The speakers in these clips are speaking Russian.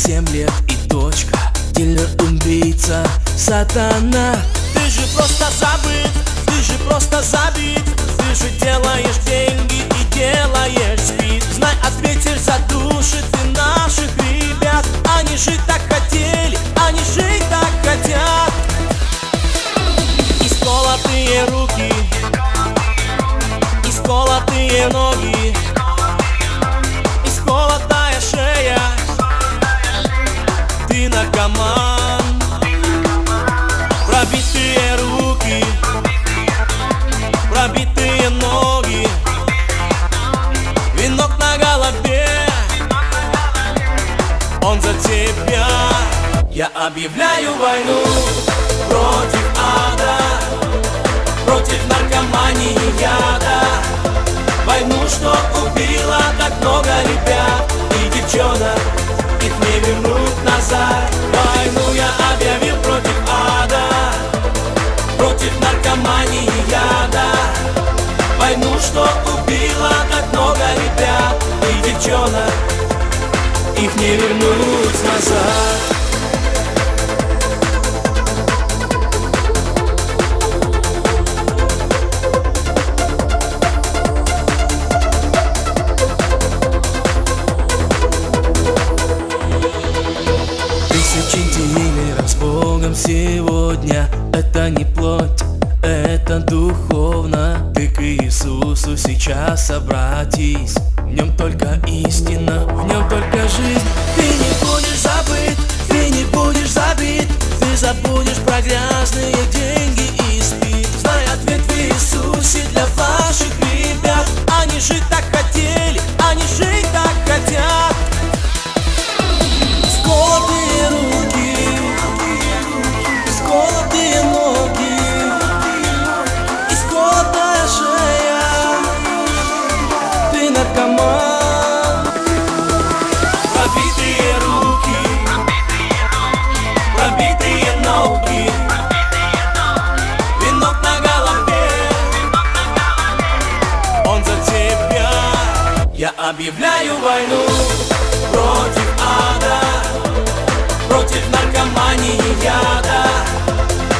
7 лет и точка. Дилер-убийца, сатана. Ты же просто забыт, ты же просто забит. Ты же делаешь деньги и делаешь спид. Знай, ответишь за души ты наших ребят. Они жить так хотели, они жить так хотят. Исколотые руки, исколотые ноги, исколотая шея. Ты наркоман. Пробитые руки, пробитые ноги, венок на голове, он за тебя. Я объявляю войну против ада, против наркомании и яда. Войну, что убила так много ребят и девчонок, их не вернуть назад. Войну я объявил против ада, против наркомании и яда. Войну, что убила так много ребят и девчонок, их не вернуть назад. Дилеров с Богом сегодня. Это не плоть, это духовно. Ты к Иисусу сейчас обратись. В нем только истина, в нем только жизнь. Ты не будешь забыт, ты не будешь забит. Ты забудешь про грязные деньги и спид. Знай, ответ в Иисусе для ваших ребят. Они жить так хотели, они жить так хотят. Сколотые руки, сколотые ноги, исколотая шея. Ты наркоман. Пробитые руки, пробитые ноги, венок на голове, он за тебя. Я объявляю войну против ада, против наркомании и яда.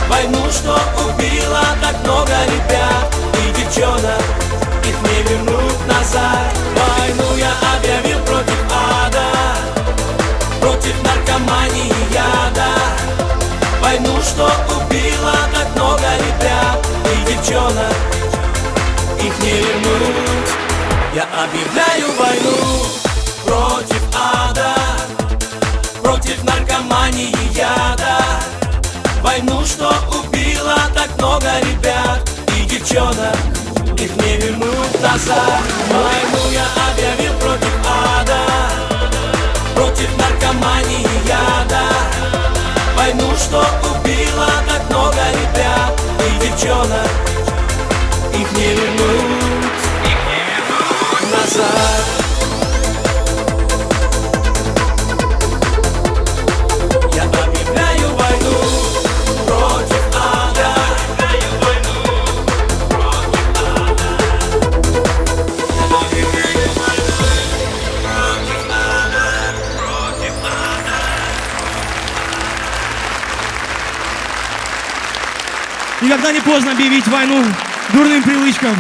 Войну, что убила так много ребят и девчонок, их не вернуть назад. Войну я объявил против ада, против наркомании и яда. Войну, что убила так много ребят и девчонок, их не вернуть. Я объявляю войну против ада, против наркомании и яда. Войну, что убила так много ребят и девчонок, их не вернуть назад. Войну я объявил против ада, против наркомании и яда. Войну, что убила так много ребят и девчонок, их не вернуть назад. Никогда не поздно объявить войну дурным привычкам.